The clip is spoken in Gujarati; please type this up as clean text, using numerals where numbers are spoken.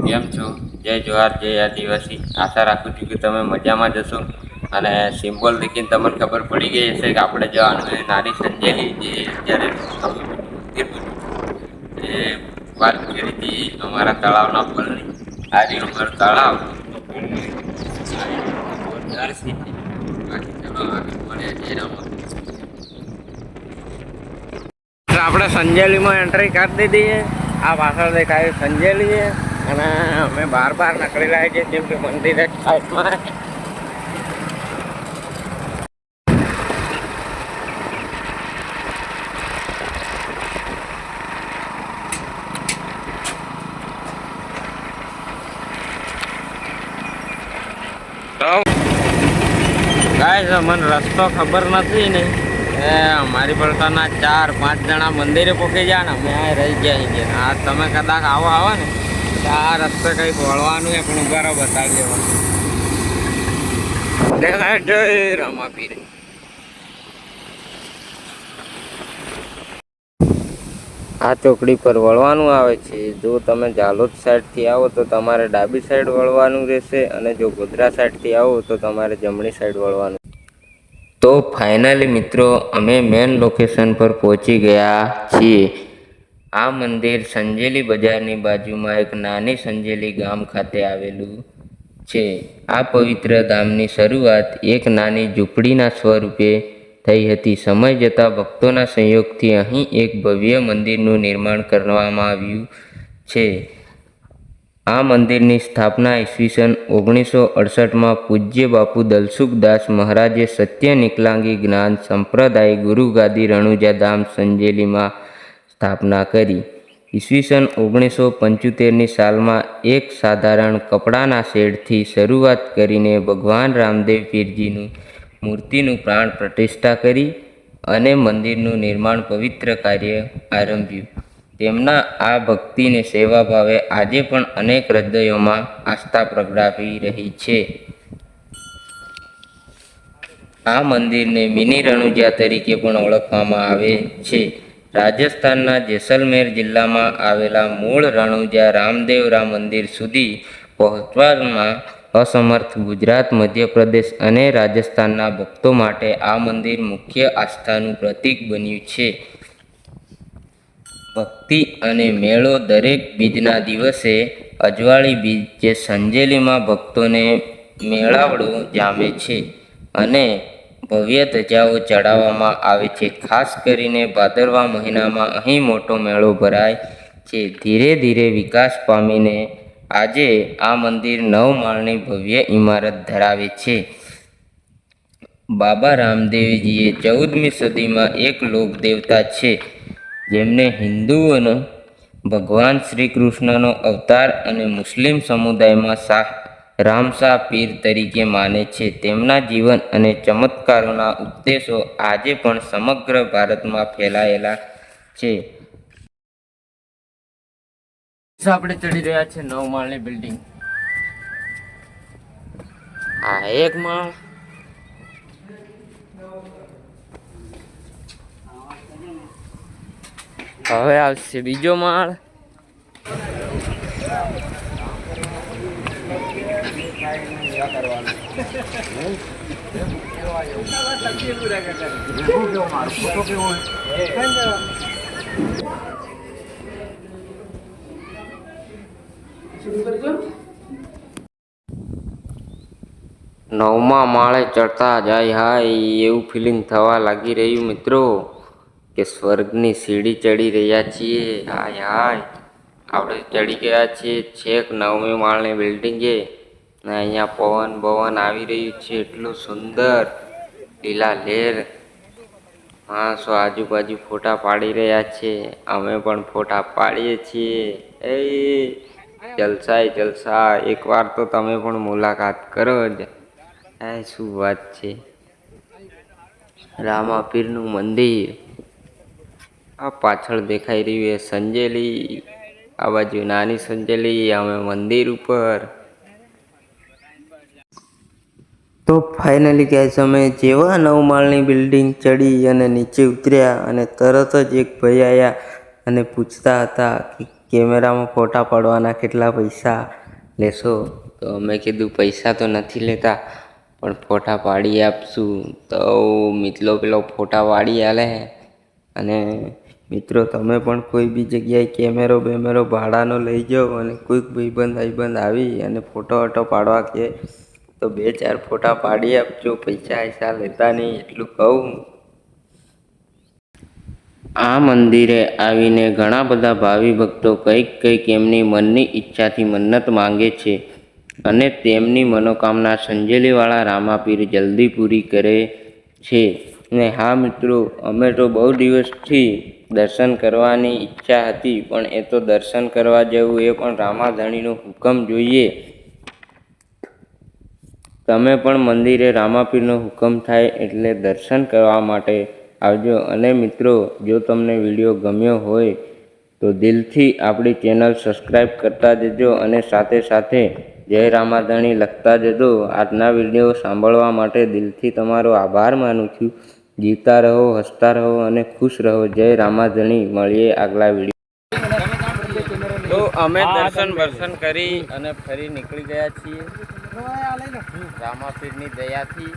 કેમ છો? જય જોહાર, જય આદિવાસી. આશા રાખું છું કે તમે મજામાં જશો. અને સિમ્બોલ દેખીને તમને ખબર પડી ગઈ હશે કે આપણે જવાનું છે નાની સંજેલી, જે અત્યારે મંદિર બન્યું એ વાત કરી હતી અમારા તળાવના પરની. આજે અમારું તળાવ જોરદાર છે. બાકી ચલો આગળ મળ્યા જય રામ. આપણે સંજેલીમાં એન્ટ્રી કરી દીધી છે. આ પાછળ દેખાય સંજેલી છે અને અમે બાર નીકળી રહ્યા છીએ જેમ કે મંદિર એક સાઈડમાં. ગાય મને રસ્તો ખબર નથી ને એ અમારી પડતાના 4-5 જણા મંદિરે પહોંચી ગયા ને અમે આ રહી ગયા છીએ. આ તમે કદાચ આવો ને આ રસ્તે કંઈક વળવાનું એ પણ ઉભારો બતાવી દેવાનું. જય રમાપીર. આ ચોકડી પર વળવાનું આવે છે. જો તમે ઝાલોદ સાઈડથી આવો તો તમારે ડાબી સાઈડ વળવાનું રહેશે અને જો ગોધરા સાઈડથી આવો તો તમારે જમણી સાઈડ વળવાનું. તો ફાઇનલી મિત્રો અમે મેન લોકેશન પર પહોંચી ગયા છીએ. આ મંદિર સંજેલી બજારની બાજુમાં એક નાની સંજેલી ગામ ખાતે આવેલું છે. આ પવિત્ર ધામની શરૂઆત એક નાની ઝૂંપડીના સ્વરૂપે થઈ હતી. સમય જતાં ભક્તોના સહયોગથી અહીં એક ભવ્ય મંદિરનું નિર્માણ કરવામાં આવ્યું છે. આ મંદિરની સ્થાપના ઈસવીસન 1968માં પૂજ્ય બાપુ દલસુખદાસ મહારાજે સત્ય નિકલાંગી જ્ઞાન સંપ્રદાય ગુરુગાદી રણુજા ધામ સંજેલીમાં સ્થાપના કરી. ઈસવીસન 1975ની સાલમાં એક સાધારણ કપડાના શેડથી શરૂઆત કરીને ભગવાન રામદેવ પીરજીનું મૂર્તિનું પ્રાણ પ્રતિષ્ઠા કરી અને મંદિરનું નિર્માણ પવિત્ર કાર્ય આરંભ્યું. તેમના આ ભક્તિને સેવા ભાવે આજે પણ અનેક હૃદયોમાં આસ્થા પ્રગટાવી રહી છે. આ મંદિરને મિની રણુજા તરીકે પણ ઓળખવામાં આવે છે. રાજસ્થાનના જેસલમેર જિલ્લામાં આવેલા મૂળ રણુજા રામદેવરા મંદિર સુધી પહોંચવામાં અસમર્થ ગુજરાત, મધ્યપ્રદેશ અને રાજસ્થાનના ભક્તો માટે આ મંદિર મુખ્ય આસ્થાનું પ્રતીક બન્યું છે. ભક્તિ અને મેળો દરેક બીજના દિવસે અજવાળી બીજ જે સંજેલીમાં ભક્તોને મેળાવડો જામે છે અને ભવ્ય ધજાઓ ચડાવવામાં આવે છે. ખાસ કરીને ભાદરવા મહિનામાં અહીં મોટો મેળો ભરાય છે. ધીરે ધીરે વિકાસ પામીને આજે આ મંદિર 9 માળની ભવ્ય ઇમારત ધરાવે છે. બાબા રામદેવજીએ 14મી સદીમાં એક લોક દેવતા છે જેમને હિન્દુઓનો ભગવાન શ્રી કૃષ્ણનો અવતાર અને મુસ્લિમ સમુદાયમાં રામશાહ પીર તરીકે માને છે. તેમના જીવન અને ચમત્કારોના ઉપદેશો આજે પણ સમગ્ર ભારતમાં ફેલાયેલા છે. આપણે ચડી રહ્યા છે 9 માળની બિલ્ડિંગ. આ એક માળ, હવે આવશે બીજો માળ. નવમા માળે ચડતા જાય હાય એવું ફિલિંગ થવા લાગી રહ્યું મિત્રો કે સ્વર્ગની સીડી ચડી રહ્યા છીએ. હાય હાય આપણે ચડી ગયા છીએ છેક 9મી માળની બિલ્ડિંગ છે ને અહીંયા પવન આવી રહ્યું છે. એટલું સુંદર લીલા લેર. માણસો આજુબાજુ ફોટા પાડી રહ્યા છે. અમે પણ ફોટા પાડીએ છીએ. એ જલસા. એકવાર તો તમે પણ મુલાકાત કરો જ. શું વાત છે. રામાપીરનું મંદિર આ પાછળ દેખાઈ રહ્યું એ સંજેલી, આ બાજુ નાની સંજેલી, અમે મંદિર ઉપર. તો ફાઇનલી ગાઈસ અમે જેવા 9 માળની બિલ્ડિંગ ચડી અને નીચે ઉતર્યા અને તરત જ એક ભાઈ આવ્યા અને પૂછતા હતા કે કેમેરામાં ફોટા પાડવાના કેટલા પૈસા લેશો? તો અમે કીધું પૈસા તો નથી લેતા, પણ ફોટા પાડી આપશું. તો મિત્રો પેલો ફોટા પાડી આલે. અને મિત્રો તમે પણ કોઈ બી જગ્યાએ કેમેરો બેમેરો ભાડાનો લઈ જાઓ અને કોઈક ભાઈબંધ આવી અને ફોટો વોટો પાડવા કહે તો 2-4 ફોટા પાડી આપજો. પૈસા લેતા નહીં એટલું કહું. આ મંદિરે આવીને ઘણા બધા ભાવિ ભક્તો કંઈક એમની મનની ઈચ્છાથી મન્નત માંગે છે અને તેમની મનોકામના સંજેલીવાળા રામાપીર જલ્દી પૂરી કરે છે. ને હા મિત્રો, અમે તો બહુ દિવસથી દર્શન કરવાની ઈચ્છા હતી, પણ એ તો દર્શન કરવા જવું એ પણ રામાધણીનો હુકમ જોઈએ. તમે પણ મંદિરે રામાપીરનો હુકમ થાય એટલે દર્શન કરવા માટે આવજો. અને મિત્રો, જો તમને વિડીયો ગમ્યો હોય તો દિલથી આપણી ચેનલ સબસ્ક્રાઈબ કરતા જજો અને સાથે જય રામાધણી લખતા જજો. આજના વિડીયો સાંભળવા માટે દિલથી તમારો આભાર માનું છું. જીવતા રહો, હસતા રહો અને ખુશ રહો. જય રામાધણી. મળીએ આગલા વિડીયો. તો અમે દર્શન કરી અને ફરી નીકળી ગયા છીએ રામાપીરની દયાથી.